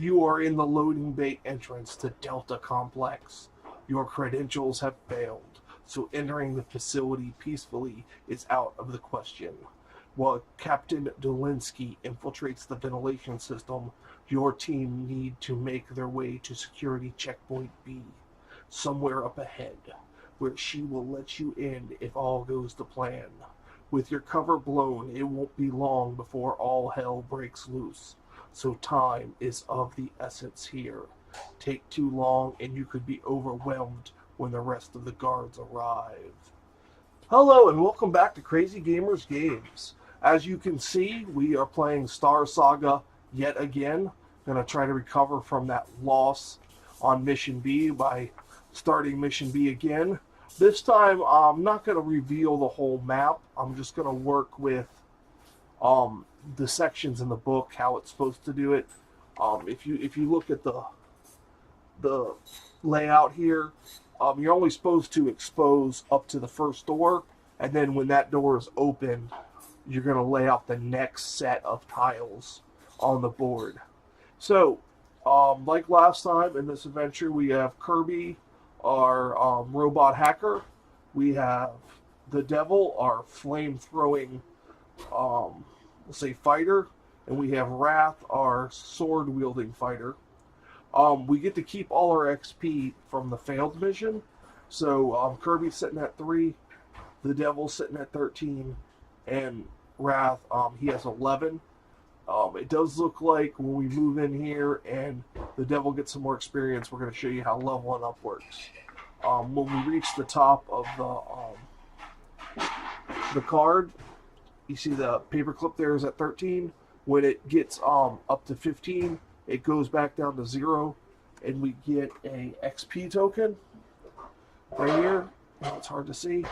You are in the loading bay entrance to Delta Complex. Your credentials have failed, so entering the facility peacefully is out of the question. While Captain Dolinsky infiltrates the ventilation system, your team need to make their way to security checkpoint B, somewhere up ahead, where she will let you in if all goes to plan. With your cover blown, it won't be long before all hell breaks loose. So time is of the essence here. Take too long and you could be overwhelmed when the rest of the guards arrive. Hello and welcome back to Crazy Gamers Games. As you can see, we are playing Star Saga yet again. Going to try to recover from that loss on Mission B by starting Mission B again. This time, I'm not going to reveal the whole map. I'm just going to work with the sections in the book, how it's supposed to do it. If you look at the layout here, you're only supposed to expose up to the first door, and then when that door is open, you're going to lay out the next set of tiles on the board. So, like last time in this adventure, we have Kirby, our robot hacker. We have the Devil, our flame-throwing, we'll say fighter, and we have Wrath, our sword-wielding fighter. We get to keep all our XP from the failed mission. So Kirby's sitting at 3, the Devil's sitting at 13, and Wrath, he has 11. It does look like when we move in here and the Devil gets some more experience, we're going to show you how leveling up works. When we reach the top of the card, you see the paperclip there is at 13. When it gets up to 15, it goes back down to 0, and we get a XP token right here. Now it's hard to see.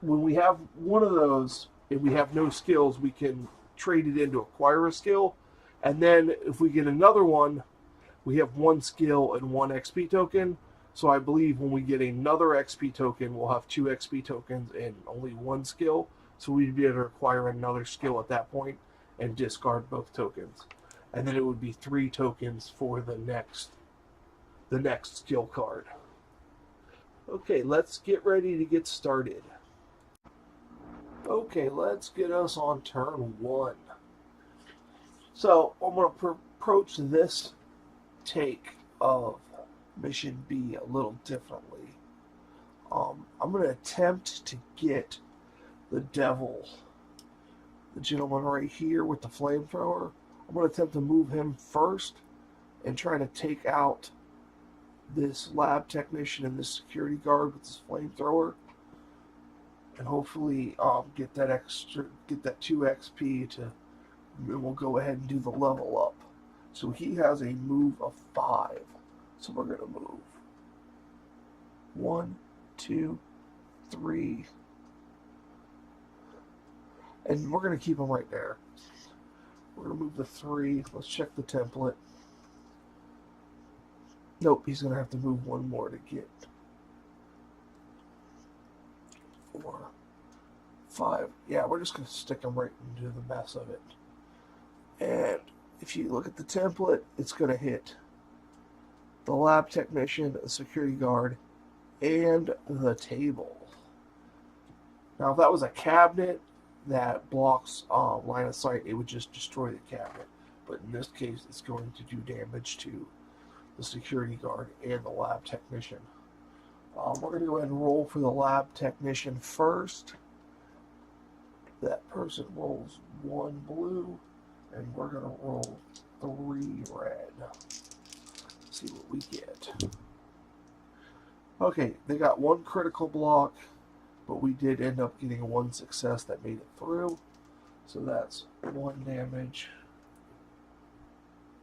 When we have one of those, and we have no skills, we can trade it in to acquire a skill. And then if we get another one, we have 1 skill and 1 XP token. So I believe when we get another XP token, we'll have 2 XP tokens and only 1 skill. So we'd be able to acquire another skill at that point and discard both tokens. And then it would be 3 tokens for the next skill card. Okay, let's get ready to get started. Okay, let's get us on turn 1. So I'm going to approach this take of Mission B a little differently. I'm going to attempt to get the Devil, the gentleman right here with the flamethrower. I'm going to attempt to move him first and try to take out this lab technician and this security guard with this flamethrower, and hopefully get that 2 XP to, and we'll go ahead and do the level up. So he has a move of 5. So we're going to move 1, 2, 3, and we're going to keep him right there. We're going to move the 3. Let's check the template. Nope, he's going to have to move 1 more to get 4, 5. Yeah, we're just going to stick him right into the mess of it. And if you look at the template, it's going to hit the lab technician, the security guard, and the table. Now, if that was a cabinet that blocks line of sight, it would just destroy the cabinet. But in this case, it's going to do damage to the security guard and the lab technician. We're going to go ahead and roll for the lab technician first. That person rolls 1 blue, and we're going to roll 3 red. See what we get. Okay, they got 1 critical block, but we did end up getting 1 success that made it through. So that's 1 damage.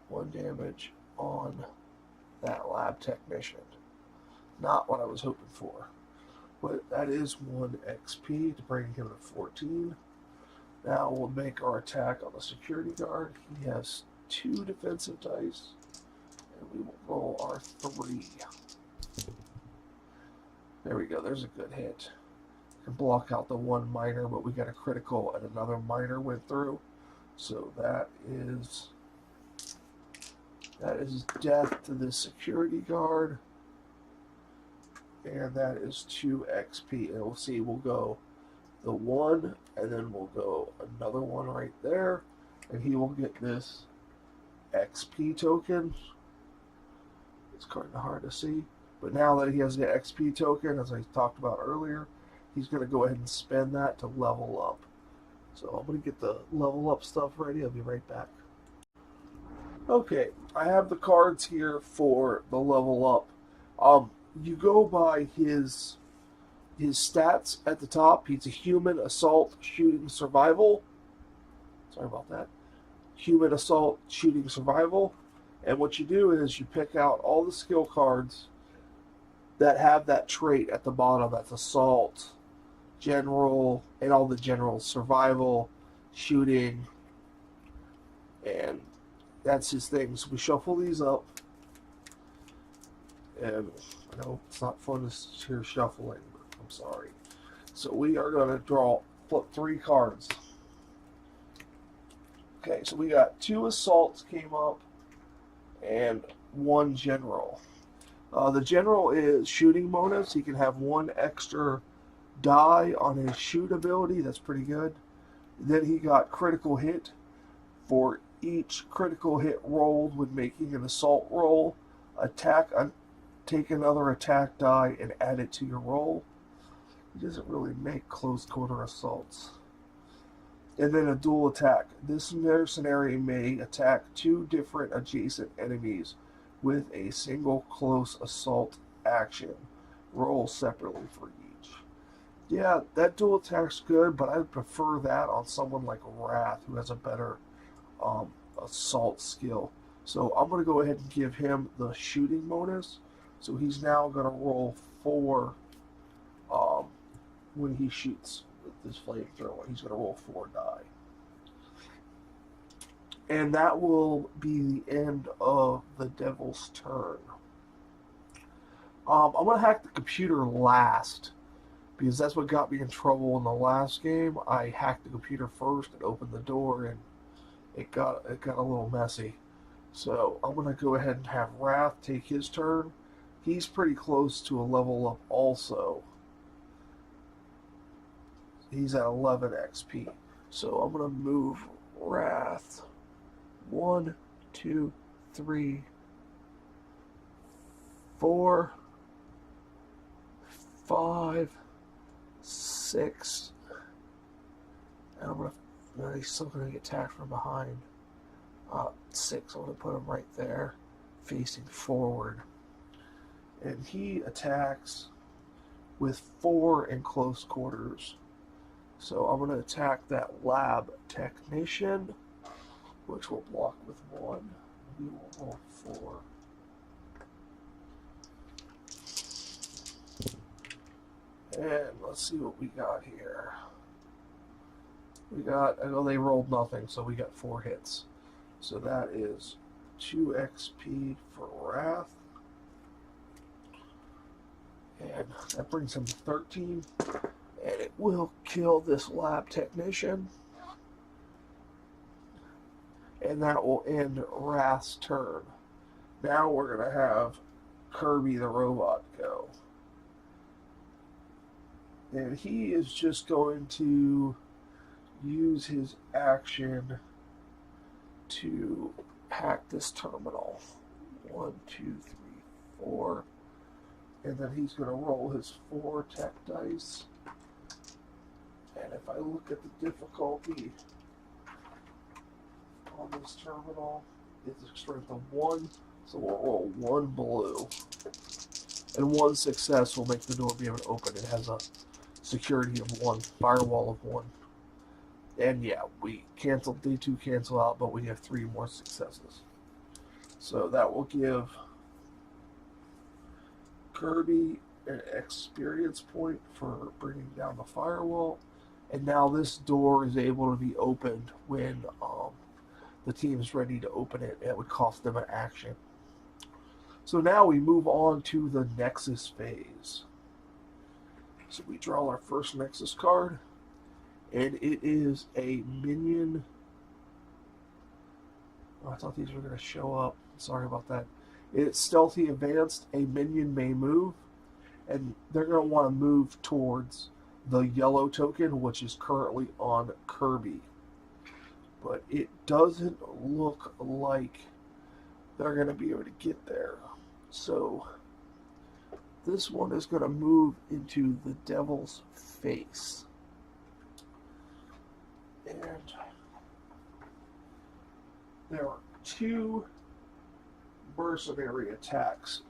1 damage on that lab technician. Not what I was hoping for. But that is 1 XP to bring him to 14. Now we'll make our attack on the security guard. He has 2 defensive dice. We will roll our 3. There we go. There's a good hit. Can block out the 1 minor, but we got a critical and another minor went through. So that is That is death to the security guard. And that is 2 XP. And we'll see, we'll go the 1, and then we'll go another 1 right there. And he will get this XP token. It's kind of hard to see. But now that he has the XP token, as I talked about earlier, he's going to go ahead and spend that to level up. So I'm going to get the level up stuff ready. I'll be right back. Okay, I have the cards here for the level up. You go by his stats at the top. He's a human, assault, shooting, survival. Sorry about that. Human, assault, shooting, survival. And what you do is you pick out all the skill cards that have that trait at the bottom. That's assault, general, and all the generals, survival, shooting, and that's his thing. So we shuffle these up. And I know it's not fun to hear shuffling, but I'm sorry. So we are going to flip 3 cards. Okay, so we got 2 assaults came up and 1 general. The general is shooting bonus. He can have 1 extra die on his shoot ability. That's pretty good. Then he got critical hit. For each critical hit rolled when making an assault roll, take another attack die and add it to your roll. He doesn't really make close quarter assaults. And then a dual attack. This mercenary may attack 2 different adjacent enemies with a single close assault action. Roll separately for each. Yeah, that dual attack's good, but I would prefer that on someone like Wrath, who has a better assault skill. So I'm going to go ahead and give him the shooting bonus. So he's now going to roll 4 when he shoots with this flamethrower. He's going to roll 4 die. And that will be the end of the devil's turn. I'm going to hack the computer last, because that's what got me in trouble in the last game. I hacked the computer first and opened the door, and it got a little messy. So I'm going to go ahead and have Wrath take his turn. He's pretty close to a level up also. He's at 11 XP. So I'm going to move Wrath 1, 2, 3, 4, 5, 6. And he's still going to get attacked from behind. 6. I'm going to put him right there, facing forward. And he attacks with 4 in close quarters. So I'm going to attack that lab technician, which will block with 1. We will roll 4. And let's see what we got here. They rolled nothing, so we got 4 hits. So that is 2 XP for Wrath. And that brings him to 13. And it will kill this lab technician. And that will end Wrath's turn. Now we're going to have Kirby the robot go. And he is just going to use his action to hack this terminal. 1, 2, 3, 4. And then he's going to roll his 4 tech dice. And if I look at the difficulty on this terminal, it's a strength of 1. So we'll roll 1 blue. And 1 success will make the door be able to open. It has a security of 1, firewall of 1. And yeah, we canceled, D2 cancel out, but we have 3 more successes. So that will give Kirby an experience point for bringing down the firewall. And now this door is able to be opened when the team is ready to open it. It would cost them an action. So now we move on to the Nexus phase. So we draw our first Nexus card. And it is a minion. Oh, I thought these were going to show up. Sorry about that. It's stealthy advanced. A minion may move, and they're going to want to move towards the yellow token, which is currently on Kirby. But it doesn't look like they're going to be able to get there. So this one is going to move into the devil's face. And there are two mercenary attacks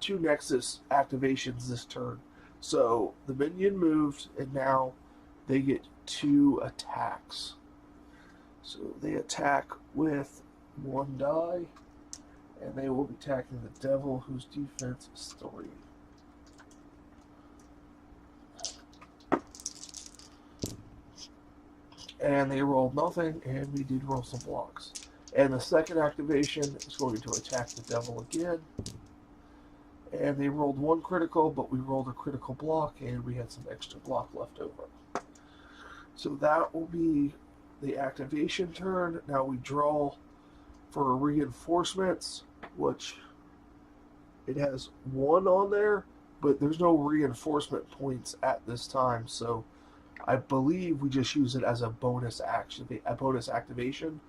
two Nexus activations this turn. So the minion moved, and now they get 2 attacks. So they attack with 1 die, and they will be attacking the devil, whose defense is 3. And they rolled nothing, and we did roll some blocks. And the second activation is going to attack the devil again. And they rolled 1 critical, but we rolled a critical block, and we had some extra block left over. So that will be the activation turn. Now we draw for reinforcements, which it has 1 on there, but there's no reinforcement points at this time. So I believe we just use it as a bonus activation,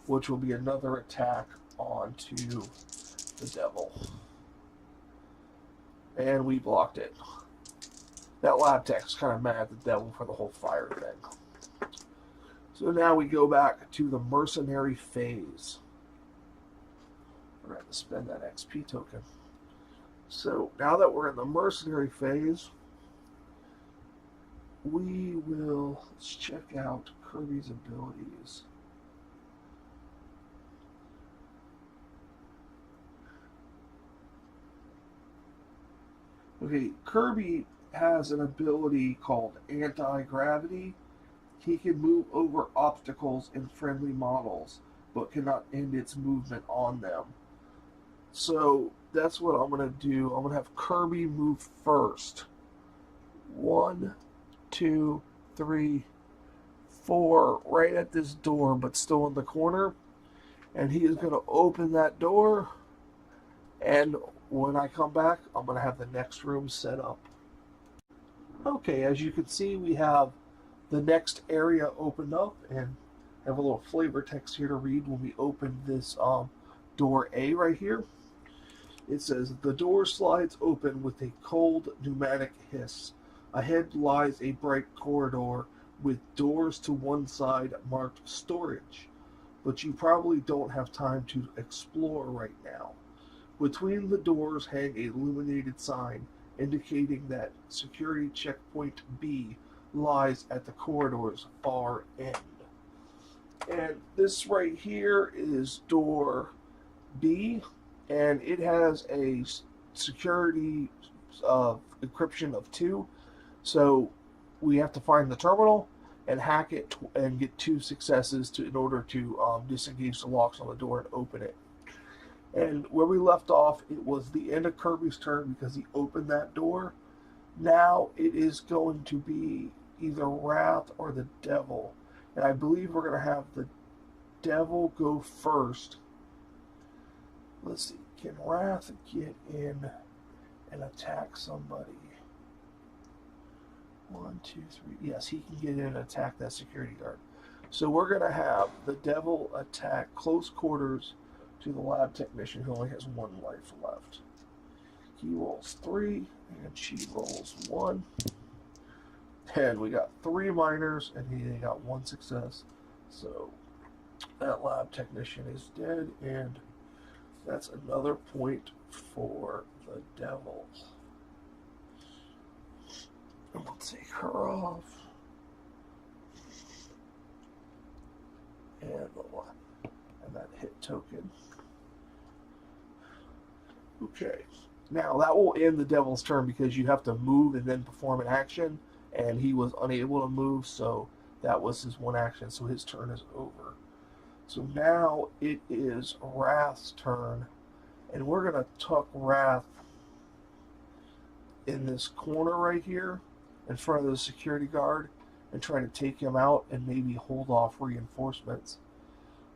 which will be another attack onto the devil. And we blocked it. That lab tech's kind of mad at the devil for the whole fire thing. So now we go back to the mercenary phase. We're going to spend that XP token. So now that we're in the mercenary phase, let's check out Kirby's abilities. Okay, Kirby has an ability called anti-gravity. He can move over obstacles and friendly models, but cannot end its movement on them. So that's what I'm going to do. I'm going to have Kirby move first. 1, 2, 3, 4, right at this door, but still in the corner. And he is going to open that door, and when I come back, I'm going to have the next room set up. Okay, as you can see, we have the next area opened up, and I have a little flavor text here to read when we open this door A right here. It says, the door slides open with a cold pneumatic hiss. Ahead lies a bright corridor with doors to one side marked storage, but you probably don't have time to explore right now. Between the doors hang a illuminated sign indicating that security checkpoint B lies at the corridor's far end. And this right here is door B, and it has a security encryption of 2. So we have to find the terminal and hack it and get 2 successes in order to disengage the locks on the door and open it. And where we left off, it was the end of Kirby's turn because he opened that door. Now it is going to be either Wrath or the Devil. And I believe we're going to have the Devil go first. Let's see, can Wrath get in and attack somebody? 1, 2, 3. Yes, he can get in and attack that security guard. So we're going to have the Devil attack close quarters to the lab technician who only has 1 life left. He rolls 3, and she rolls 1. And we got 3 minors, and he got 1 success. So that lab technician is dead, and that's another point for the Devil. And we'll take her off. And that hit token. Okay. Now that will end the Devil's turn because you have to move and then perform an action, and he was unable to move, so that was his 1 action, so his turn is over. So now it is Wrath's turn, and we're going to tuck Wrath in this corner right here in front of the security guard and try to take him out and maybe hold off reinforcements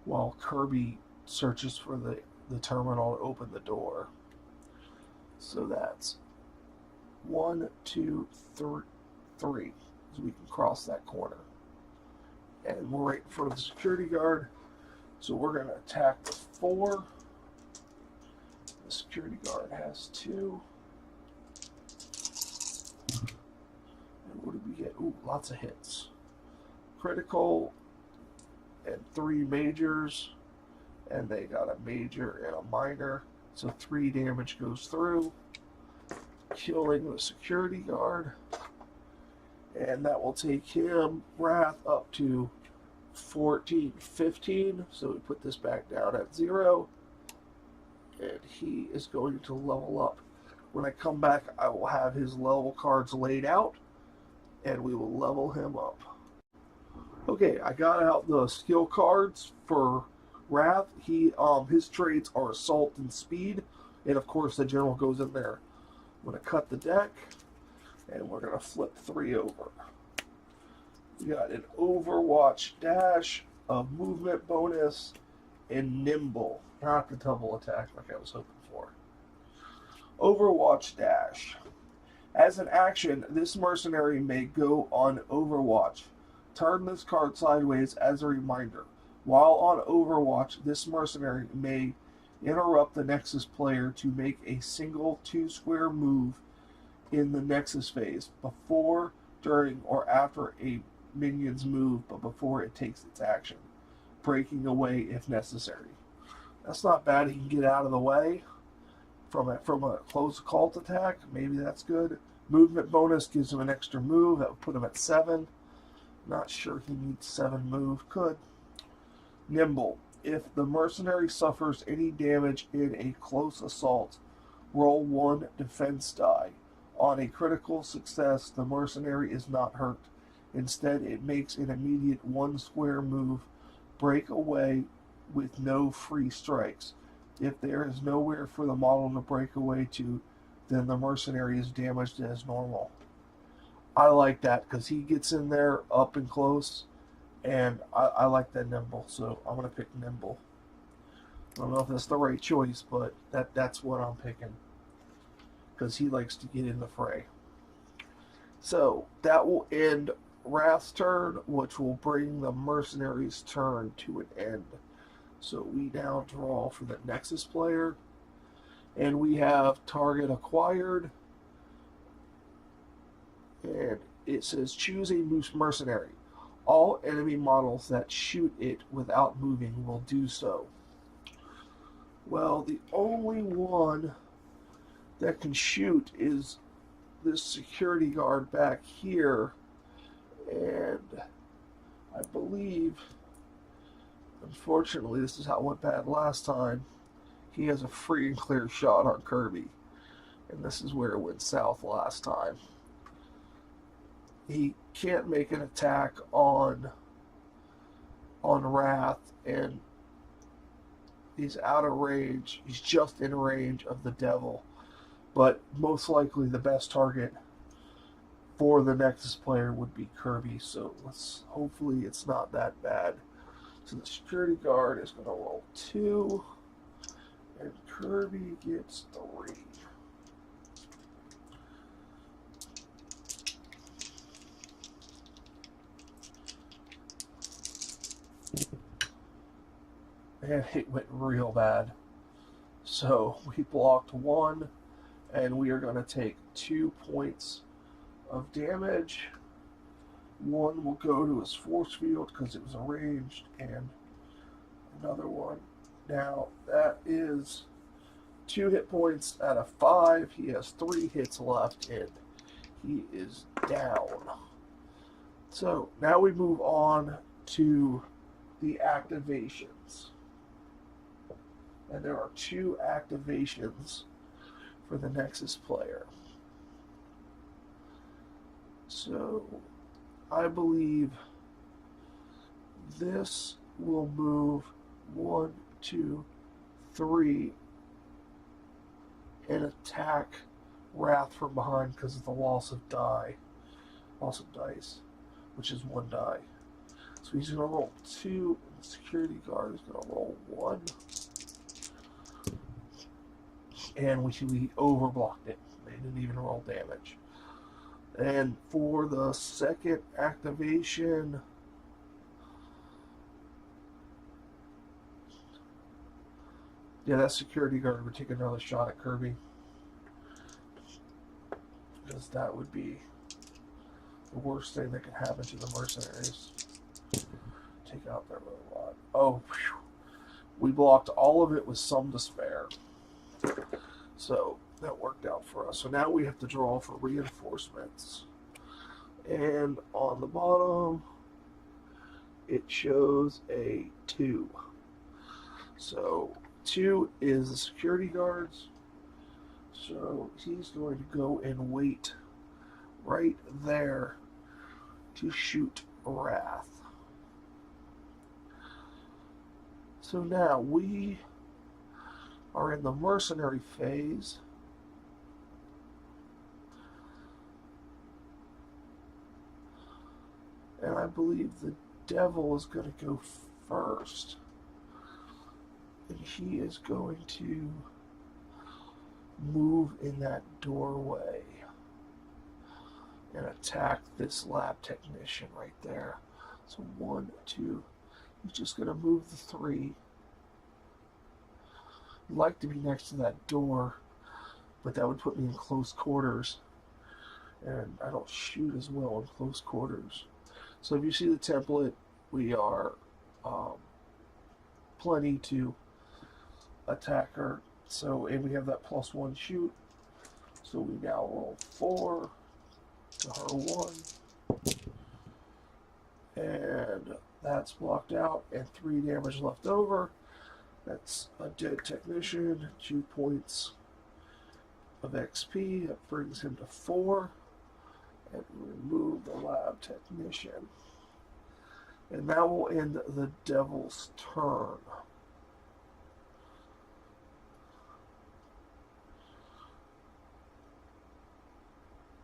while Kirby searches for the terminal to open the door. So that's 1, 2, 3. So we can cross that corner. And we're right in front of the security guard. So we're going to attack the 4. The security guard has 2. And what did we get? Ooh, lots of hits. Critical and 3 majors. And they got a major and a minor. So 3 damage goes through, killing the security guard. And that will take him, Wrath, up to 14, 15. So we put this back down at 0. And he is going to level up. When I come back, I will have his level cards laid out. And we will level him up. Okay, I got out the skill cards for Wrath. His traits are Assault and Speed. And of course the General goes in there. I'm going to cut the deck. And we're going to flip 3 over. We got an Overwatch Dash, a movement bonus, and Nimble. Not the double attack like I was hoping for. Overwatch Dash. As an action, this mercenary may go on Overwatch. Turn this card sideways as a reminder. While on Overwatch, this mercenary may interrupt the Nexus player to make a single 2-square move in the Nexus phase, before, during, or after a minion's move, but before it takes its action, breaking away if necessary. That's not bad. He can get out of the way from a close cult attack. Maybe that's good. Movement bonus gives him an extra move. That would put him at 7. Not sure he needs 7 move. Could. Nimble. If the mercenary suffers any damage in a close assault, roll 1 defense die. On a critical success, the mercenary is not hurt. Instead, it makes an immediate 1-square move, break away with no free strikes. If there is nowhere for the model to break away to, then the mercenary is damaged as normal. I like that because he gets in there up and close, and I like that Nimble, so I'm going to pick Nimble. I don't know if that's the right choice, but that's what I'm picking, because he likes to get in the fray. So that will end Wrath's turn, which will bring the mercenary's turn to an end. So we now draw for the Nexus player, and we have target acquired, and it says choose a moose mercenary. All enemy models that shoot it without moving will do so. Well, the only one that can shoot is this security guard back here, and I believe, unfortunately, this is how it went bad last time. He has a free and clear shot on Kirby, and this is where it went south last time. He can't make an attack on Wrath, and he's out of range. He's just in range of the Devil, but most likely the best target for the Nexus player would be Kirby, so hopefully it's not that bad. So the security guard is going to roll 2, and Kirby gets 3. And it went real bad. So we blocked 1, and we are going to take 2 points of damage. 1 will go to his force field because it was arranged, and another one. Now that is 2 hit points out of 5. He has 3 hits left, and he is down. So now we move on to the activations. And there are 2 activations for the Nexus player. So I believe this will move 1, 2, 3 and attack Wrath from behind because of the loss of dice, which is 1 die. So he's going to roll 2 The security guard is going to roll 1. And we overblocked it. They didn't even roll damage. And for the second activation, yeah, that security guard would take another shot at Kirby. Because that would be the worst thing that could happen to the mercenaries. Take out their robot. Oh, whew. We blocked all of it with some despair. So that worked out for us. So now we have to draw for reinforcements. And on the bottom, it shows a 2. So 2 is the security guards. So he's going to go and wait right there to shoot Wrath. So now we are in the mercenary phase. And I believe the devil is going to go first. And he is going to move in that doorway and attack this lab technician right there. So 1, 2. He's just going to move the 3. I'd like to be next to that door, but that would put me in close quarters. And I don't shoot as well in close quarters. So if you see the template, we are plenty to attack her. So, and we have that +1 shoot. So we now roll 4 to her 1. And that's blocked out, and 3 damage left over. That's a dead technician, 2 points of XP. That brings him to 4. And remove the lab technician. And that will end the devil's turn.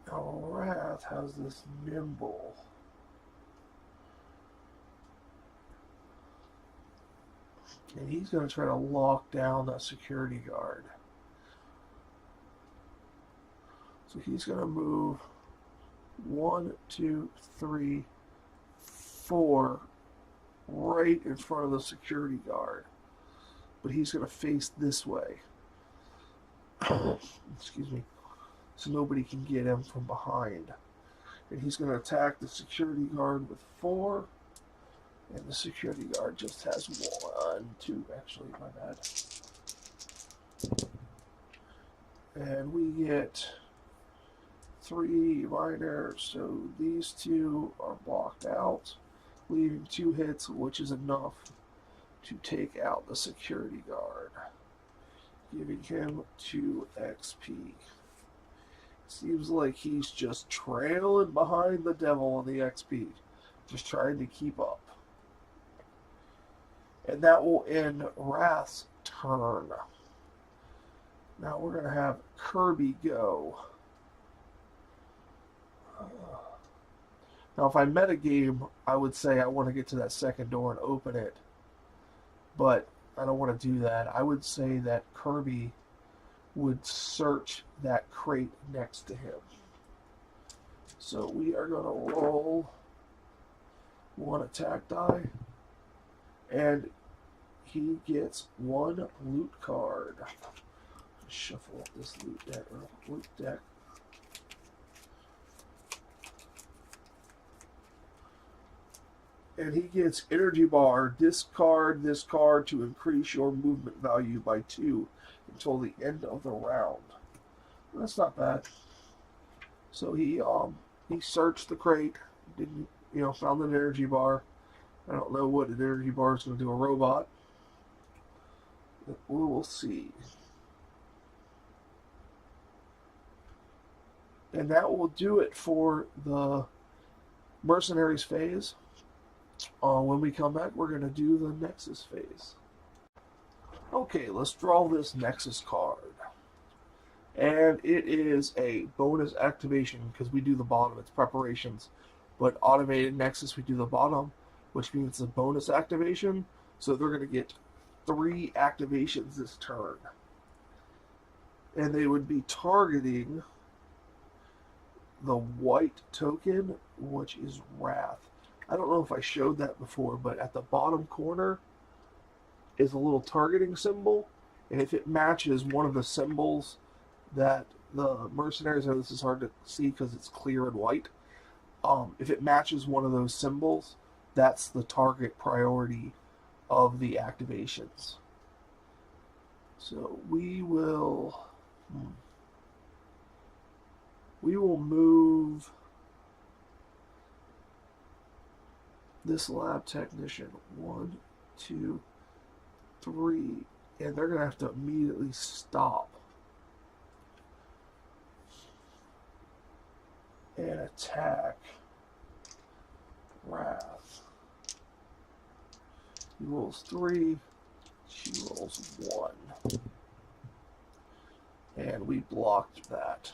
Now Wrath has this nimble. And he's going to try to lock down that security guard. So he's going to move 1, 2, 3, 4 right in front of the security guard. But he's going to face this way. Excuse me. So nobody can get him from behind. And he's going to attack the security guard with 4. And the security guard just has 1, 2, actually, my bad. And we get 3 minor, so these 2 are blocked out, leaving 2 hits, which is enough to take out the security guard, giving him 2 XP. Seems like he's just trailing behind the devil on the XP, just trying to keep up. And that will end Wrath's turn. Now we're going to have Kirby go. Now if I metagame, I would say I want to get to that second door and open it. But I don't want to do that. I would say that Kirby would search that crate next to him. So we are going to roll 1 attack die. And he gets 1 loot card. Shuffle up this loot deck. And he gets energy bar. Discard this card to increase your movement value by 2 until the end of the round. That's not bad. So he searched the crate, didn't found an energy bar. I don't know what an energy bar is going to do a robot. But we will see. And that will do it for the Mercenaries phase. When we come back, we're going to do the Nexus phase. Okay, let's draw this Nexus card. And it is a bonus activation because we do the bottom. It's preparations. But automated Nexus, we do the bottom. which means it's a bonus activation. So they're going to get 3 activations this turn. And they would be targeting the white token, which is Wrath. I don't know if I showed that before, but at the bottom corner is a little targeting symbol. And if it matches one of the symbols that the mercenaries, this is hard to see because it's clear and white. If it matches one of those symbols, that's the target priority of the activations. So we will move this lab technician 1, 2, 3, and they're going to have to immediately stop and attack Wrath. He rolls 3, she rolls 1. And we blocked that.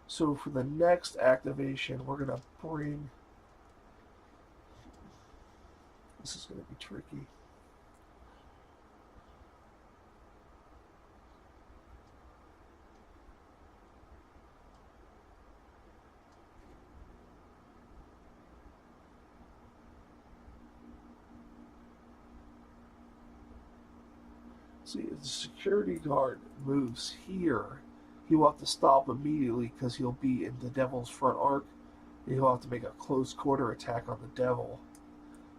So for the next activation, we're going to bring... This is going to be tricky. See, if the security guard moves here, he will have to stop immediately because he'll be in the devil's front arc. And he'll have to make a close quarter attack on the devil,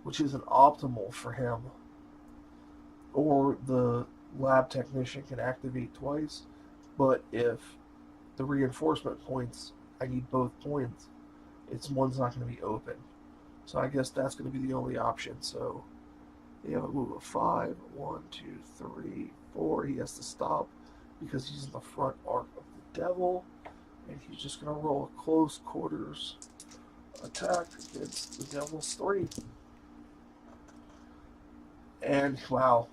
which isn't optimal for him. Or the lab technician can activate twice, but if the reinforcement points, I need both points, one's not going to be open. So I guess that's going to be the only option. So they have a move of 5. 1, 2, 3, 4. He has to stop because he's in the front arc of the devil. And he's just going to roll a close quarters attack against the devil's 3. And wow,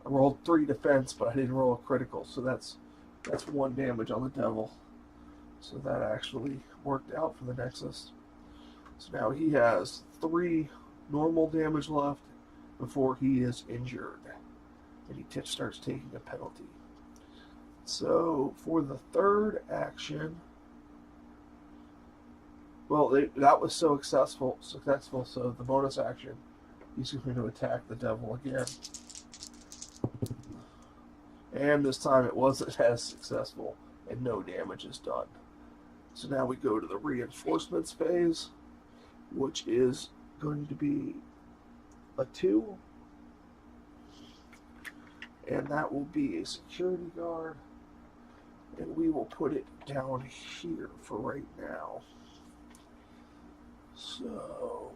I rolled 3 defense, but I didn't roll a critical. So that's 1 damage on the devil. So that actually worked out for the Nexus. So now he has 3 normal damage left before he is injured, and he starts taking a penalty. So for the third action, well, that was so successful. So the bonus action, he's going to attack the devil again, and this time it wasn't as successful, and no damage is done. So now we go to the reinforcements phase, which is going to be a 2, and that will be a security guard, and we will put it down here for right now. So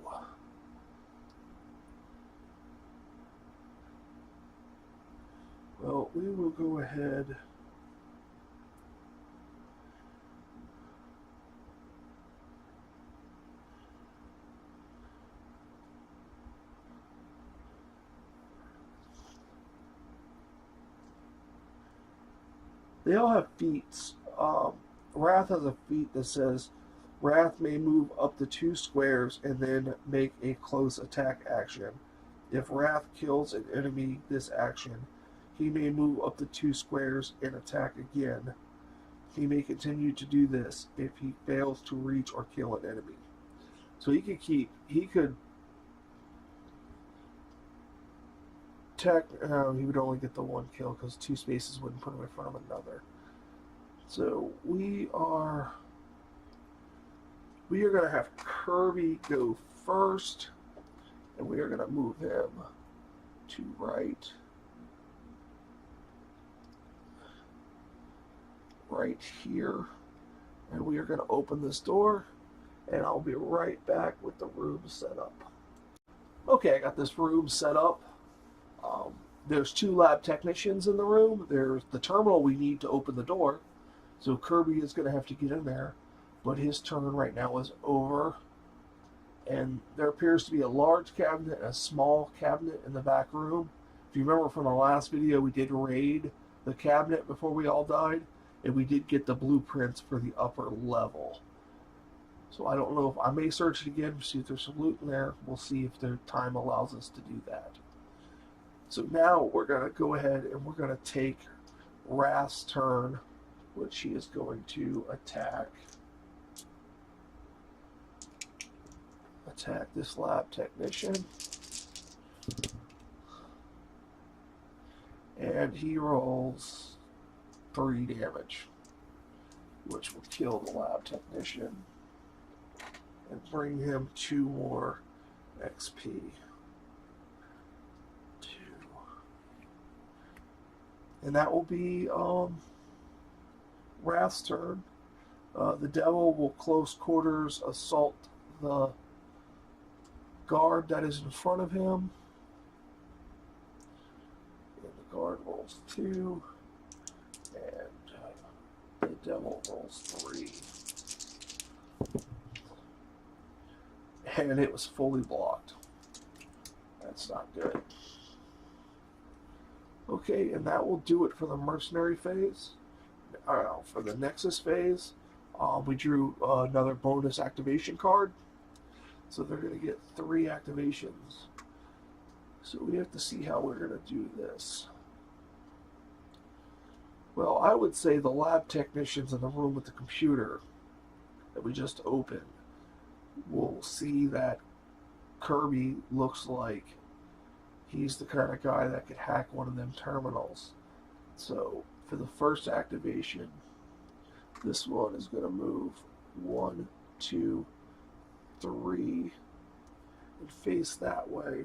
well, we will go ahead they all have feats. Wrath has a feat that says Wrath may move up to 2 squares and then make a close attack action. If Wrath kills an enemy this action, he may move up to 2 squares and attack again. He may continue to do this if he fails to reach or kill an enemy. So he could he would only get the 1 kill because 2 spaces wouldn't put him in front of another. So we are going to have Kirby go first, and we are going to move him to right here, and we are going to open this door, and I'll be right back with the room set up. Okay, I got this room set up. There's 2 lab technicians in the room. There's the terminal we need to open the door, so Kirby is going to have to get in there, but his turn right now is over. And there appears to be a large cabinet and a small cabinet in the back room. If you remember from the last video, we did raid the cabinet before we all died, and we did get the blueprints for the upper level. So I don't know if I may search it again to see if there's some loot in there. We'll see if the time allows us to do that. So now we're going to go ahead and we're going to take Wrath's turn, which he is going to attack this lab technician. And he rolls 3 damage, which will kill the lab technician and bring him 2 more XP. 2. And that will be Wrath's turn. The devil will close quarters assault the guard that is in front of him. And the guard rolls 2. And the devil rolls 3. And it was fully blocked. That's not good. Okay, and that will do it for the mercenary phase. For the Nexus phase, we drew another bonus activation card. So they're going to get 3 activations. So we have to see how we're going to do this. Well, I would say the lab technicians in the room with the computer that we just opened will see that Kirby looks like he's the kind of guy that could hack one of them terminals. So for the first activation, this one is going to move 1, 2, 3 and face that way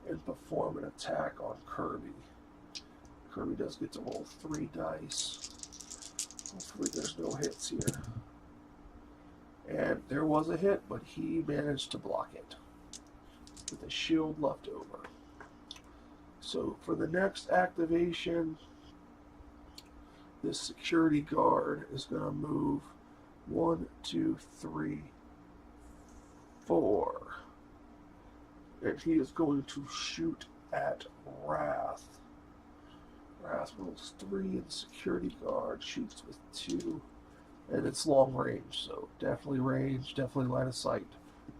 and perform an attack on Kirby. Kirby does get to roll 3 dice. Hopefully there's no hits here. And there was a hit, but he managed to block it with a shield left over. So for the next activation, this security guard is going to move 1, 2, 3, 4. And he is going to shoot at Wrath. Wrath rolls 3 and the security guard shoots with 2. And it's long range, so definitely range, definitely line of sight,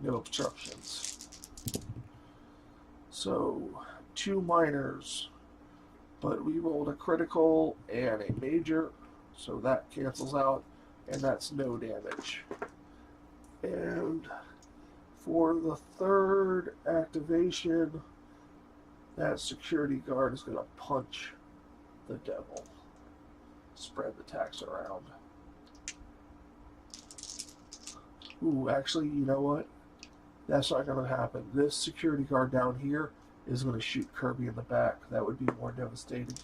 no obstructions. So 2 minors, but we rolled a critical and a major, so that cancels out, and that's no damage. And for the third activation, that security guard is going to punch the devil. Spread the tax around. Ooh, actually, you know what? That's not going to happen. This security guard down here is going to shoot Kirby in the back. That would be more devastating.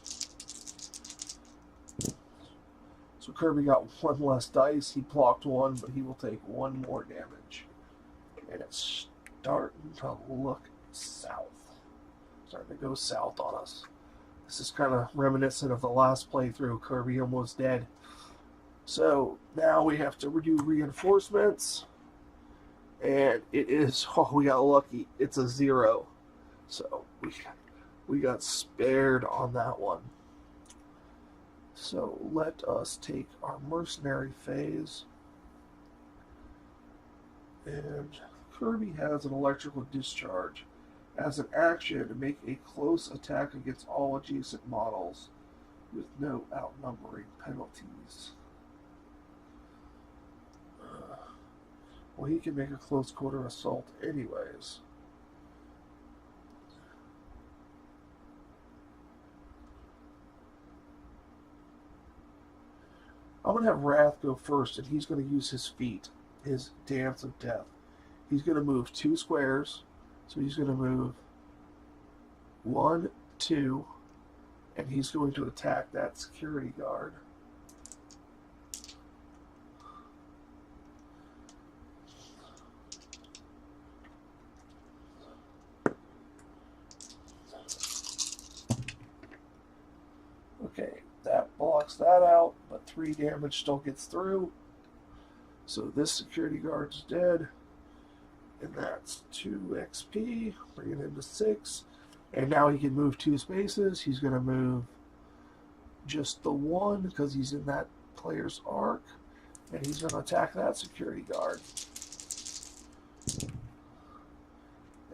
So Kirby got 1 less dice. He blocked 1, but he will take 1 more damage. And it's starting to look south. Starting to go south on us. This is kind of reminiscent of the last playthrough. Kirby almost dead. So now we have to do reinforcements, and it is, oh, we got lucky. It's a 0. So we got spared on that one. So let us take our mercenary phase. And Kirby has an electrical discharge. As an action, to make a close attack against all adjacent models with no outnumbering penalties. Well, he can make a close quarter assault anyways. I'm going to have Wrath go first, and he's going to use his feet, his Dance of Death. He's going to move 2 squares, so he's going to move 1, 2, and he's going to attack that security guard. Okay, that blocks that out, but 3 damage still gets through. So this security guard's dead. And that's 2 XP, bringing him to 6. And now he can move 2 spaces. He's going to move just the 1 because he's in that player's arc. And he's going to attack that security guard.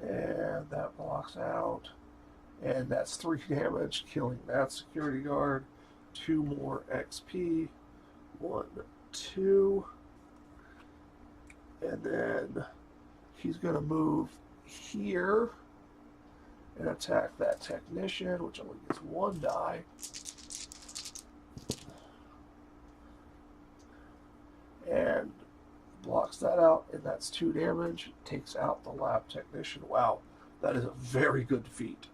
And that blocks out. And that's 3 damage, killing that security guard. 2 more XP. 1, 2. And then he's going to move here and attack that technician, which only gets 1 die. And blocks that out, and that's 2 damage. Takes out the lab technician. Wow, that is a very good feat.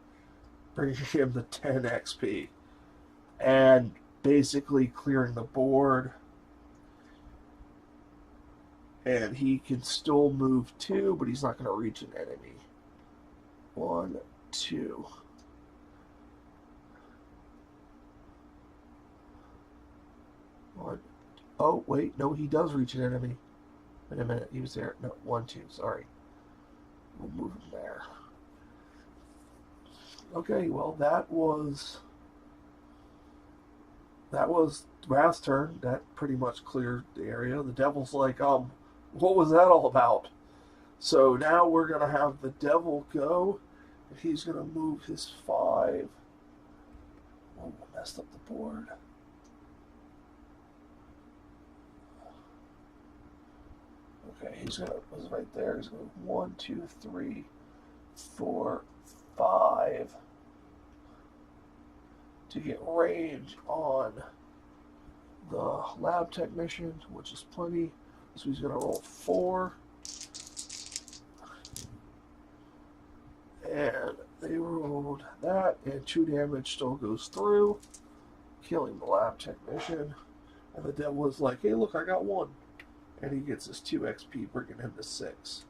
Bringing him to 10 XP. And basically clearing the board. And he can still move 2, but he's not going to reach an enemy. 1, 2. One. Oh, wait. No, he does reach an enemy. Wait a minute. He was there. No, 1, 2. Sorry. We'll move him there. Okay, well, that was Wrath's turn. That pretty much cleared the area. The Devil's like, what was that all about? So now we're going to have the Devil go, and he's going to move his 5. Oh, messed up the board. Okay, he's going to, was right there. He's going to 1, 2, 3, 4, 5 to get range on the lab technician, which is plenty. So he's going to roll 4. And they rolled that, and 2 damage still goes through, killing the lab technician. And the Devil is like, hey, look, I got 1. And he gets his 2 XP, bringing him to 6.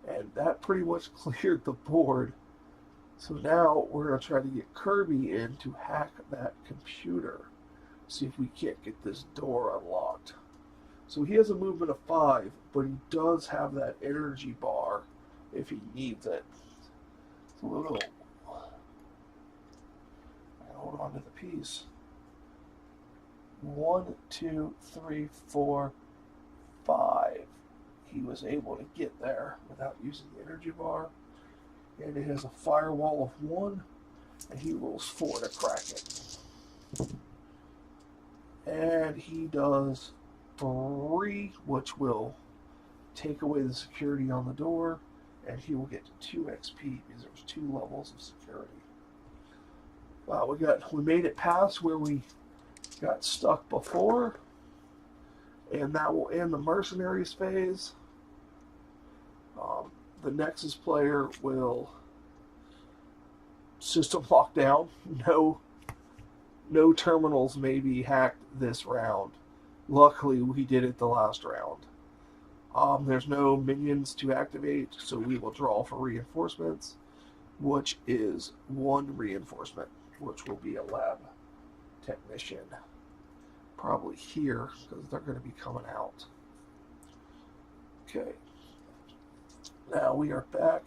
And that pretty much cleared the board. So now we're going to try to get Kirby in to hack that computer. See if we can't get this door unlocked. So he has a movement of 5, but he does have that energy bar if he needs it. So we'll go. Hold on to the piece. 1, 2, 3, 4, 5. He was able to get there without using the energy bar. And it has a firewall of 1, and he rolls 4 to crack it. And he does 3, which will take away the security on the door, and he will get 2 XP because there's 2 levels of security. Wow, we made it past where we got stuck before, and that will end the mercenaries phase. The Nexus player will system lock down. No terminals may be hacked this round. Luckily, we did it the last round. There's no minions to activate, so we will draw for reinforcements, which is 1 reinforcement, which will be a lab technician. Probably here, because they're going to be coming out. Okay. Now we are back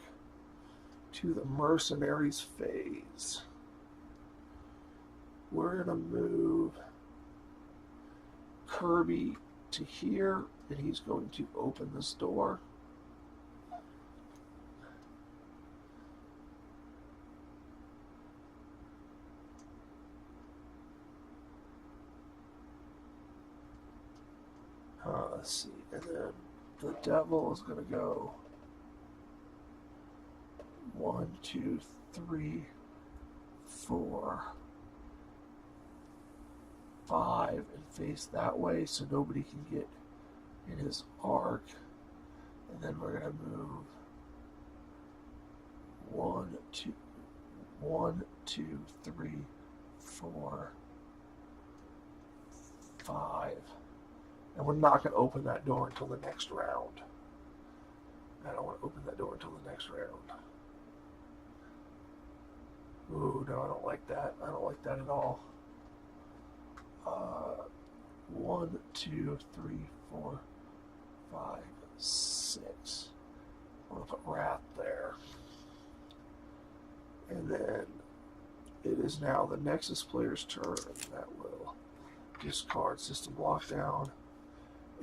to the mercenaries phase. We're going to move Kirby to here, and he's going to open this door. Let's see, and then the Devil is going to go 1, 2, 3, 4, 5, and face that way so nobody can get in his arc. And then we're going to move 1, 2, 3, 4, 5. And we're not going to open that door until the next round. I don't want to open that door until the next round. Ooh, no, I don't like that. I don't like that at all. 1, 2, 3, 4, 5, 6. I'm going to put Wrath there. And then it is now the Nexus player's turn. That will discard system lockdown.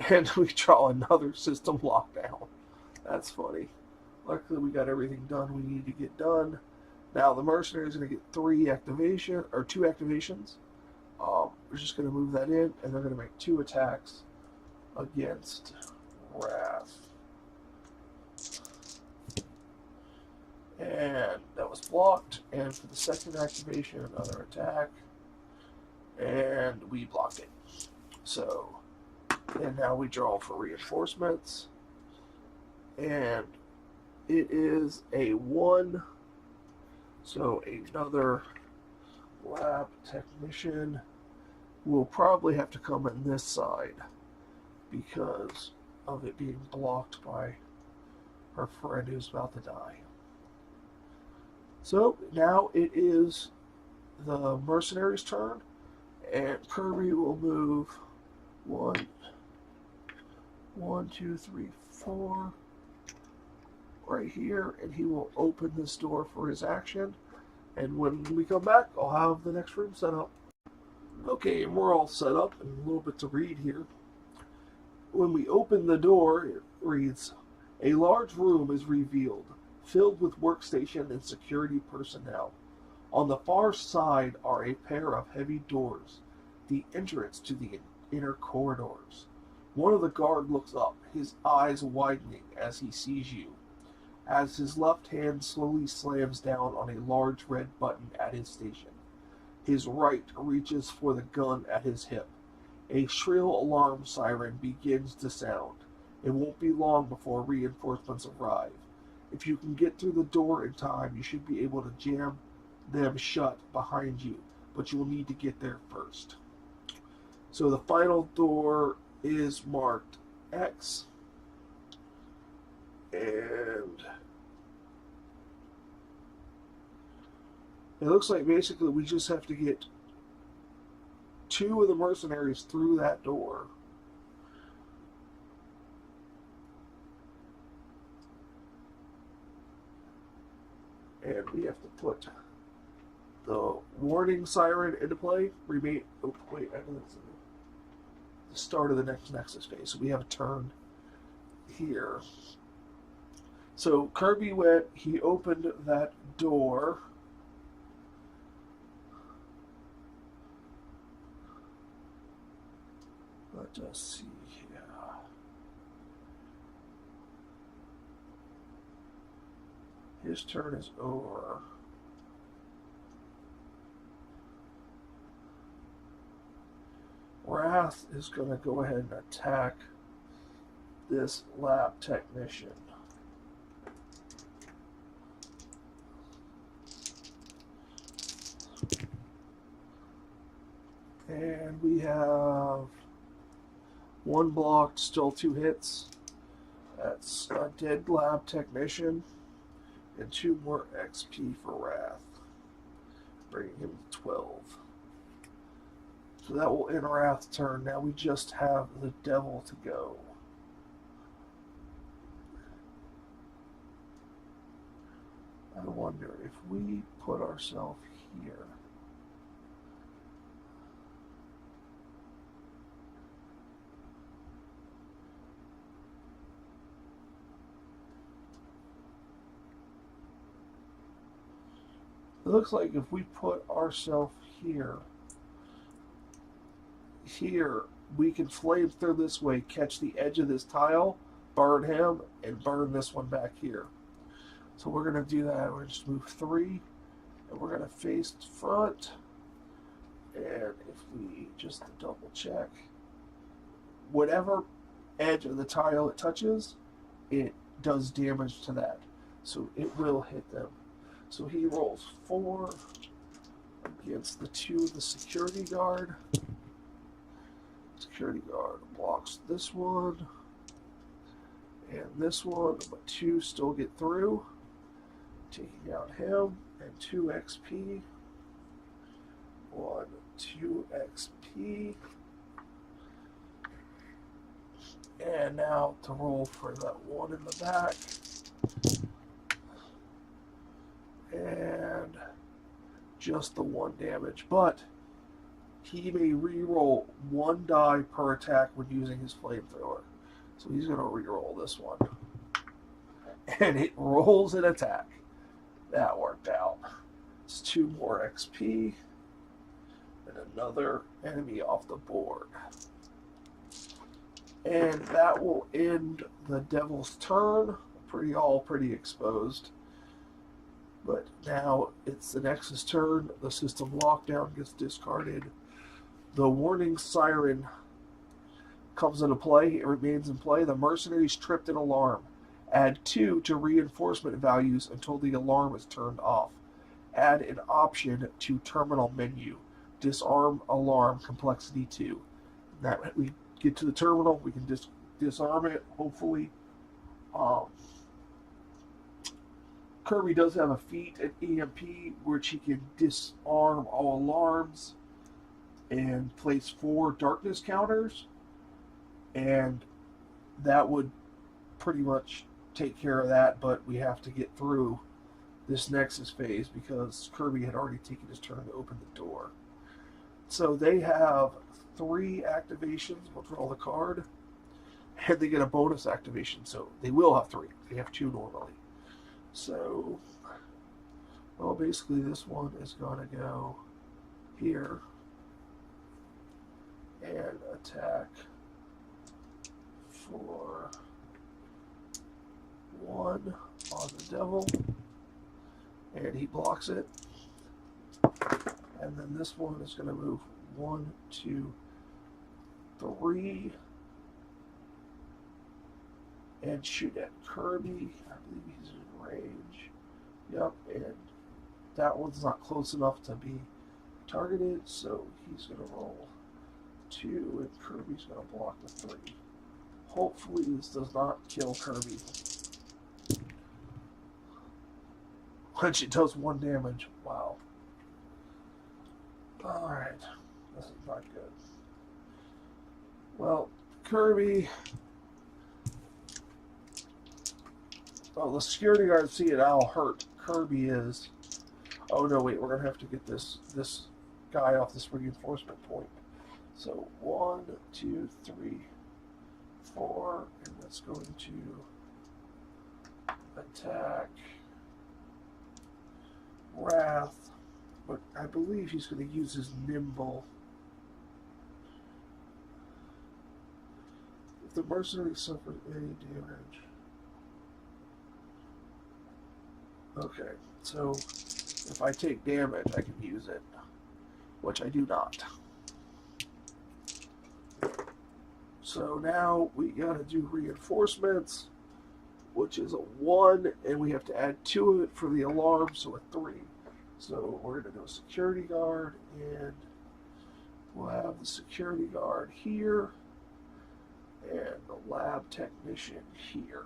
And we draw another system lockdown. That's funny. Luckily, we got everything done we need to get done. Now the mercenary is going to get two activations. We're just going to move that in, and they're going to make 2 attacks against Wrath. And that was blocked. And for the second activation, another attack. And we blocked it. So, and now we draw for reinforcements. And it is a 1. So another lab technician will probably have to come in this side because of it being blocked by her friend who's about to die. So now it is the mercenary's turn, and Kirby will move 1, 2, 3, 4 right here, and he will open this door for his action. And when we come back, I'll have the next room set up. Okay, and we're all set up, and a little bit to read here. When we open the door, it reads, "A large room is revealed, filled with workstation and security personnel. On the far side are a pair of heavy doors, the entrance to the inner corridors. One of the guard looks up, his eyes widening as he sees you, as his left hand slowly slams down on a large red button at his station. His right reaches for the gun at his hip. A shrill alarm siren begins to sound. It won't be long before reinforcements arrive. If you can get through the door in time, you should be able to jam them shut behind you, but you will need to get there first." So the final door is marked X, and it looks like basically we just have to get 2 of the mercenaries through that door. And we have to put the warning siren into play. I think it's the start of the next Nexus phase. So we have a turn here. So Kirby went, he opened that door. Let us see here. His turn is over. Wrath is going to go ahead and attack this lab technician. And we have 1 blocked, still 2 hits. That's a dead lab technician. And 2 more XP for Wrath, bringing him to 12. So that will end Wrath's turn. Now we just have the devil to go. I wonder if we put ourselves here. It looks like if we put ourselves here, we can flame through this way, catch the edge of this tile, burn him, and burn this one back here. So we're going to do that. We're going to just move 3, and we're going to face front. And if we just double check, whatever edge of the tile it touches, it does damage to that. So it will hit them. So he rolls 4 against the 2 of the security guard. Security guard blocks this one and this one, but 2 still get through, taking out him, and 2 XP. 1, 2 XP. And now to roll for that 1 in the back. And just the 1 damage, but he may re-roll 1 die per attack when using his flamethrower. So he's going to re-roll this one. And it rolls an attack. That worked out. It's 2 more XP and another enemy off the board. And that will end the devil's turn. Pretty exposed. But now it's the Nexus turn. The system lockdown gets discarded. The warning siren comes into play. It remains in play. The mercenaries tripped an alarm. Add 2 to reinforcement values until the alarm is turned off. Add an option to terminal menu. Disarm alarm complexity 2. That we get to the terminal, we can disarm it, hopefully. Kirby does have a feat at EMP, which he can disarm all alarms and place 4 darkness counters, and that would pretty much take care of that, but we have to get through this Nexus phase because Kirby had already taken his turn to open the door. So they have 3 activations. We'll draw the card. And they get a bonus activation, so they will have 3. They have 2 normally. So, well, basically this one is going to go here and attack for 1 on the devil, and he blocks it. And then this one is going to move 1, 2, 3, and shoot at Kirby. I believe he's in range. Yep, and that one's not close enough to be targeted, so he's going to roll 2, and Kirby's going to block the 3. Hopefully this does not kill Kirby. Which it does 1 damage. Wow. Alright. This is not good. Well, Kirby... Oh, the security guard see it how hurt Kirby is. Oh no, wait, we're gonna have to get this guy off this reinforcement point. So 1, 2, 3, 4, and that's going to attack Wrath, but I believe he's going to use his Nimble. If the mercenary suffers any damage. Okay, so if I take damage, I can use it, which I do not. So now we gotta do reinforcements, which is a 1, and we have to add 2 of it for the alarm, so a 3. So we're gonna do a security guard, and we'll have the security guard here, and the lab technician here.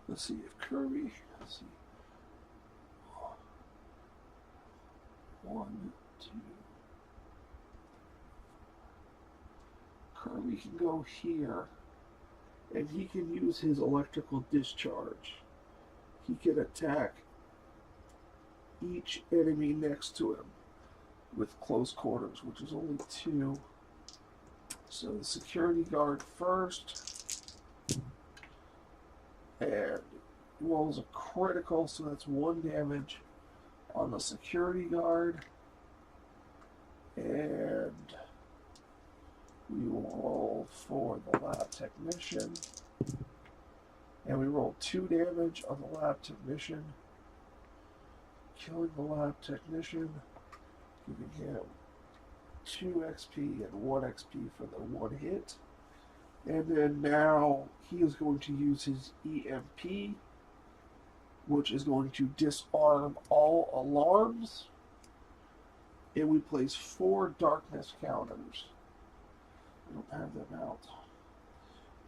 Let's see if Kirby, let's see. 1, 2. Kirby can go here, and he can use his electrical discharge. He can attack each enemy next to him with close quarters, which is only 2. So the security guard first. And rolls a critical, so that's 1 damage on the security guard. And we will roll for the lab technician. And we roll 2 damage on the lab technician, killing the lab technician, giving him 2 XP and 1 XP for the 1 hit. And then now he is going to use his EMP, which is going to disarm all alarms. And we place 4 darkness counters. I don't have them out.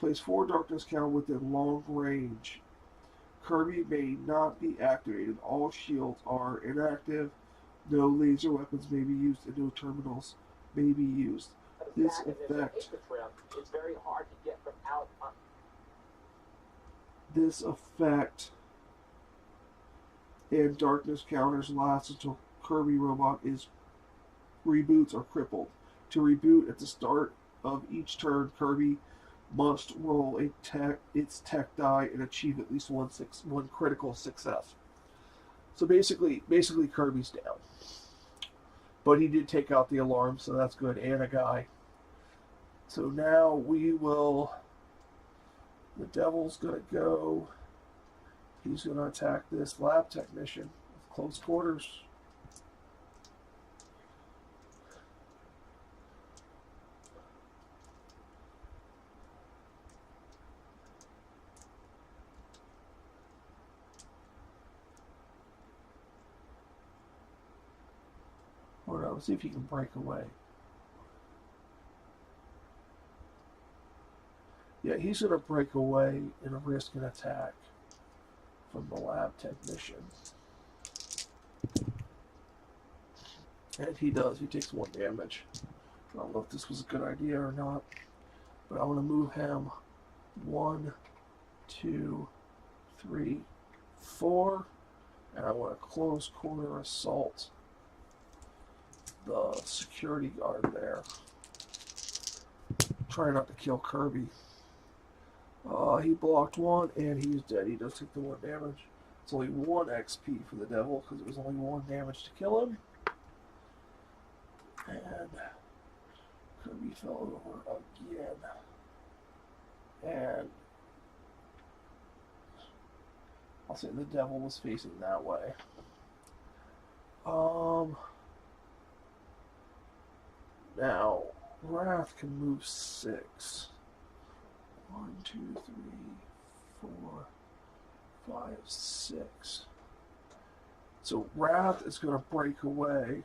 Place 4 darkness count within long range. Kirby may not be activated. All shields are inactive. No laser weapons may be used, and no terminals may be used. This effect. It's very hard to get them out. This effect and darkness counters last until Kirby robot is reboots or crippled. To reboot at the start of each turn, Kirby must roll its tech die and achieve at least one critical success. So basically Kirby's down. But he did take out the alarm, so that's good, and a guy. So now the devil's gonna go. He's gonna attack this lab technician with close quarters. Hold on, let's see if he can break away. Yeah, he's going to break away and risk an attack from the lab technician. And he does. He takes 1 damage. I don't know if this was a good idea or not, but I want to move him 1, 2, 3, 4, and I want to close quarter assault the security guard there. Try not to kill Kirby. He blocked 1, and he's dead. He does take the 1 damage. It's only 1 XP for the devil, because it was only 1 damage to kill him. And Kirby fell over again. And I'll say the devil was facing that way. Now, Wrath can move 6. 1, 2, 3, 4, 5, 6. So Wrath is going to break away.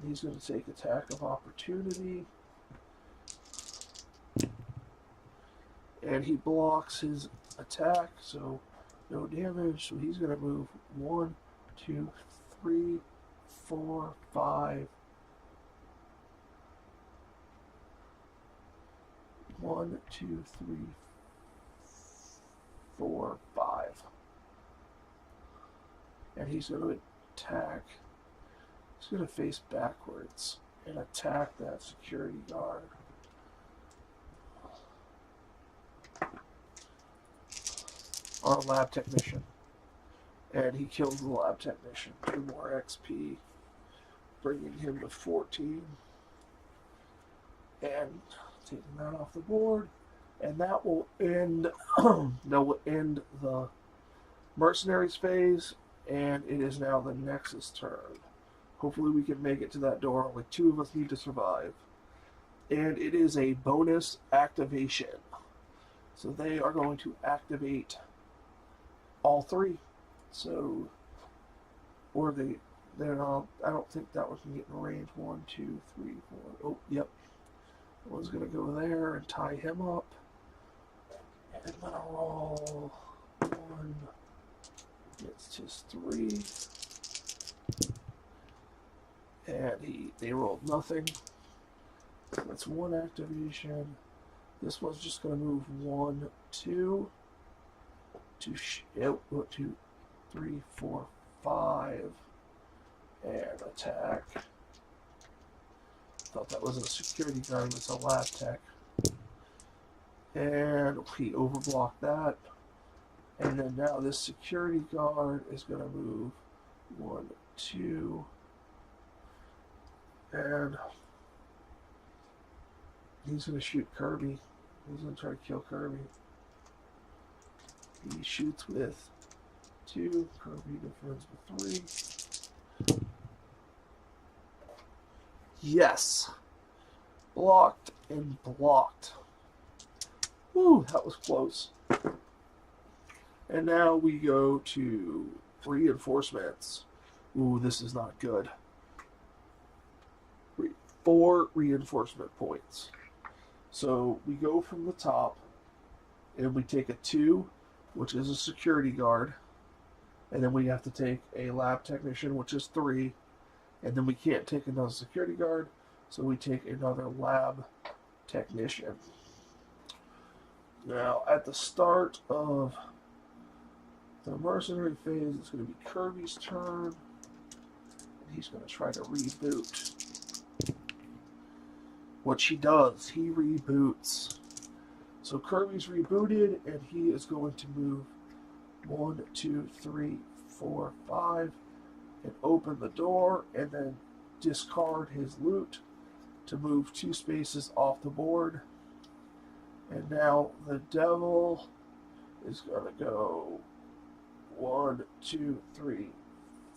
He's going to take attack of opportunity. And he blocks his attack, so no damage. So he's going to move 1, 2, 3, 4, 5. 1, 2, 3, 4, 5. And he's going to attack. He's going to face backwards and attack that security guard. Our lab technician. And he kills the lab technician. 2 more XP, bringing him to 14. And taking that off the board, and that will end the mercenaries phase, and it is now the Nexus turn. Hopefully we can make it to that door. Only 2 of us need to survive. And it is a bonus activation. So they are going to activate all 3. So, or they're not, I don't think that one can get in range. 1, 2, 3, 4. Oh, yep. One's going to go there and tie him up. And I'm going to roll 1. It's just 3. And they rolled nothing. So that's 1 activation. This one's just going to move 1, 2, 2, 3, 4, 5. And attack. Thought that wasn't a security guard, it's a lab tech. And he overblocked that. And then now this security guard is going to move 1, 2. And he's going to shoot Kirby. He's going to try to kill Kirby. He shoots with 2. Kirby defends with 3. Yes. Blocked and blocked. Whew, that was close. And now we go to reinforcements. Ooh, this is not good. 4 reinforcement points. So we go from the top and we take a 2, which is a security guard, and then we have to take a lab technician, which is 3, and then we can't take another security guard, so we take another lab technician. Now, at the start of the mercenary phase, it's going to be Kirby's turn, and he's going to try to reboot. What she does, he reboots. So Kirby's rebooted, and he is going to move 1, 2, 3, 4, 5, and open the door, and then discard his loot to move 2 spaces off the board. And now the devil is going to go 1, 2, 3,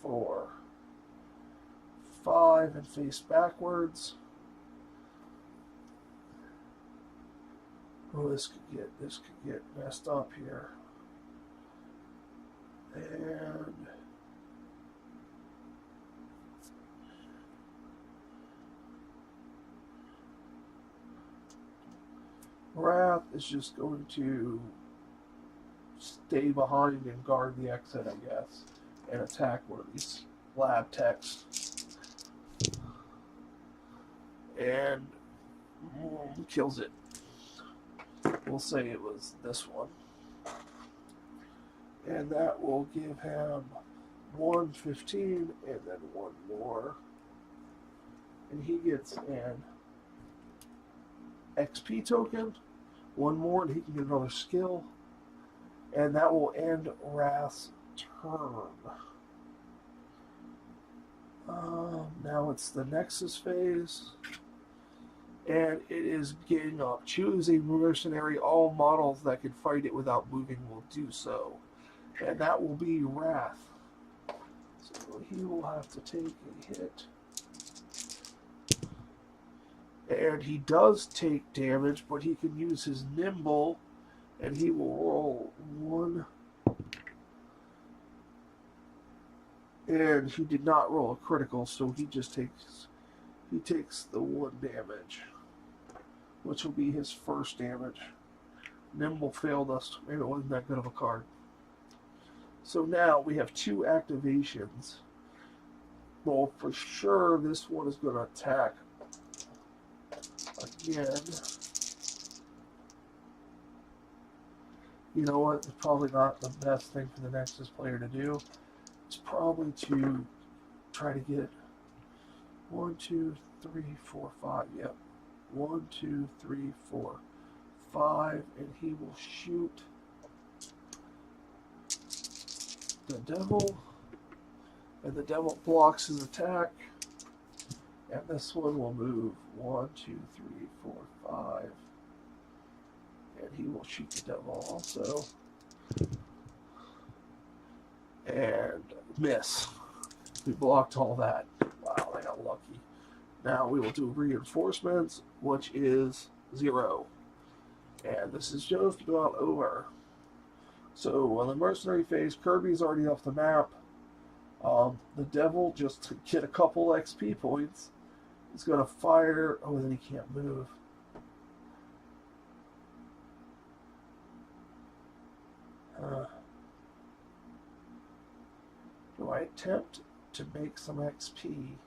4, 5, and face backwards. Oh, this could get messed up here. And Wrath is just going to stay behind and guard the exit, I guess, and attack one of these lab techs. And kills it. We'll say it was this one. And that will give him 115 and then 1 more. And he gets an XP token, 1 more, and he can get another skill. And that will end Wrath's turn. Now it's the Nexus phase. And it is getting up. Choose a mercenary. All models that can fight it without moving will do so. And that will be Wrath. So he will have to take a hit. And he does take damage, but he can use his nimble, and he will roll 1. And he did not roll a critical, so he just takes the 1 damage, which will be his first damage. Nimble failed us. Maybe it wasn't that good of a card. So now we have 2 activations. Well, for sure, this one is going to attack again. You know what? It's probably not the best thing for the Nexus player to do. It's probably to try to get 1, 2, 3, 4, 5. Yep. 1, 2, 3, 4, 5, and he will shoot the devil, and the devil blocks his attack, and this one will move 1, 2, 3, 4, 5, and he will shoot the devil also, and miss. We blocked all that. Wow, I got lucky. Now we will do reinforcements, which is 0. And this is just about over. So on the mercenary phase, Kirby's already off the map. The devil, just to get a couple XP points, is going to fire. Oh, then he can't move. Do I attempt to make some XP?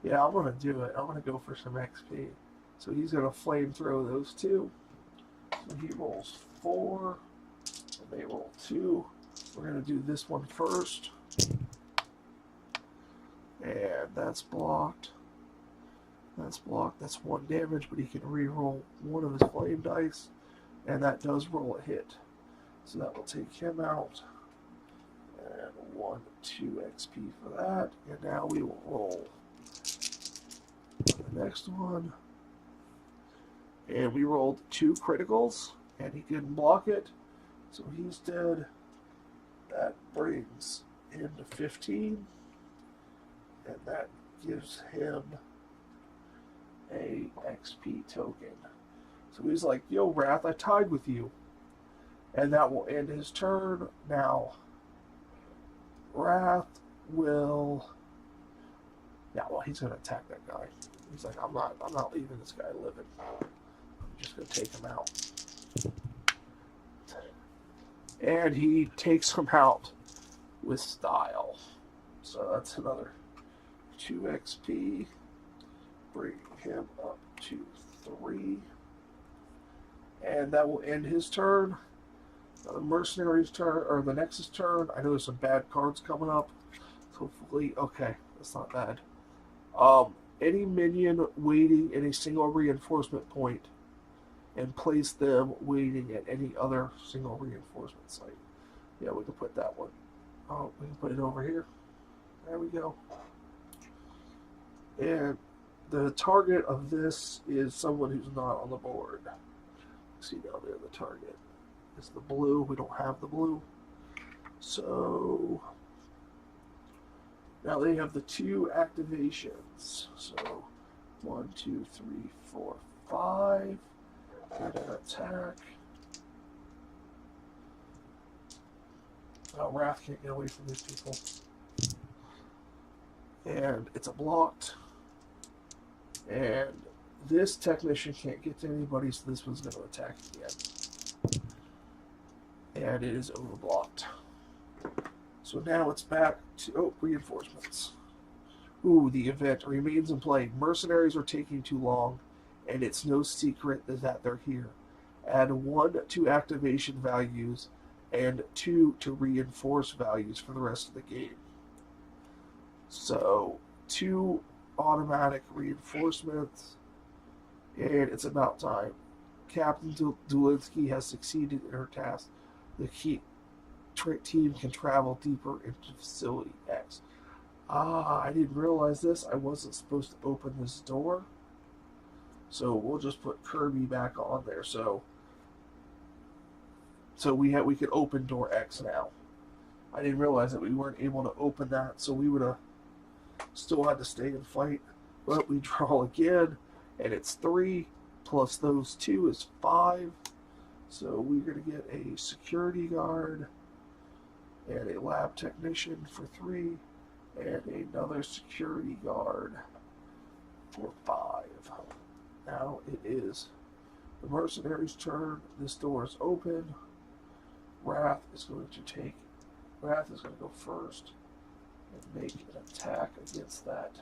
Yeah, I'm going to do it. I'm going to go for some XP. So he's going to flamethrow those 2. So he rolls 4. And they roll 2. We're going to do this one first. And that's blocked. That's blocked. That's 1 damage, but he can re-roll 1 of his flame dice. And that does roll a hit. So that will take him out. And 1, 2 XP for that. And now we will roll the next one. And we rolled 2 criticals, and he didn't block it. So he's dead. That brings him to 15. And that gives him a XP token. So he's like, yo, Wrath, I tied with you. And that will end his turn. Now, Wrath will Yeah, well, he's gonna attack that guy. He's like, I'm not leaving this guy living. I'm just gonna take him out. And he takes him out with style. So that's another 2 XP. Bring him up to 3. And that will end his turn. The mercenary's turn, or the Nexus turn. I know there's some bad cards coming up. Hopefully, okay, that's not bad. Any minion waiting in a single reinforcement point, and place them waiting at any other single reinforcement site. Yeah, we can put that one. Oh, we can put it over here. There we go. And the target of this is someone who's not on the board. See down there, the target is the blue. We don't have the blue. So now they have the 2 activations. So 1, 2, 3, 4, 5. Get an attack. Oh, Wrath can't get away from these people. And it's a blocked. And this technician can't get to anybody, so this one's going to attack again. And it is overblocked. So now it's back to reinforcements. Ooh, the event remains in play. Mercenaries are taking too long, and it's no secret that they're here. Add 1 to activation values and 2 to reinforce values for the rest of the game. So 2 automatic reinforcements, and it's about time. Captain Dulinsky has succeeded in her task. The team can travel deeper into Facility X. I didn't realize this. I wasn't supposed to open this door. So we'll just put Kirby back on there. So we could open door X now. I didn't realize that we weren't able to open that, so we would have still had to stay and fight. But we draw again, and it's 3 plus those 2 is 5. So we're going to get a security guard and a lab technician for 3, and another security guard for 5. Now it is the mercenary's turn. This door is open. Wrath is going to go first and make an attack against that.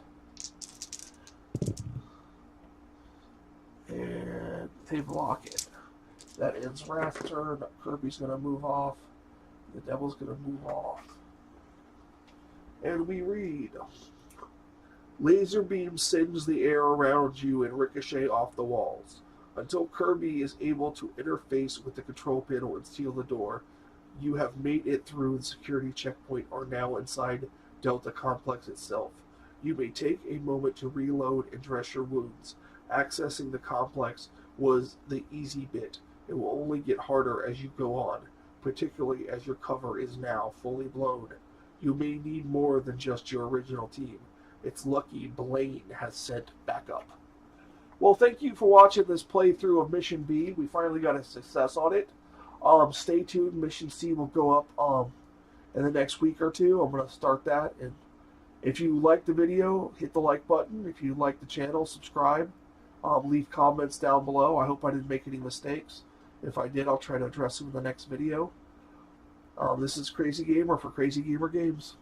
And they block it. That ends Wrath's turn. Kirby's going to move off. The Devil's going to move off. And we read, laser beam sends the air around you and ricochet off the walls. Until Kirby is able to interface with the control panel and seal the door, you have made it through the security checkpoint or now inside Delta Complex itself. You may take a moment to reload and dress your wounds. Accessing the complex was the easy bit. It will only get harder as you go on, particularly as your cover is now fully blown. You may need more than just your original team. It's lucky Blaine has sent backup. Well, thank you for watching this playthrough of Mission B. We finally got a success on it. Stay tuned. Mission C will go up in the next week or 2. I'm going to start that. And if you like the video, hit the like button. If you like the channel, subscribe. Leave comments down below. I hope I didn't make any mistakes. If I did, I'll try to address them in the next video. This is Crazy Gamer for Crazy Gamer Games.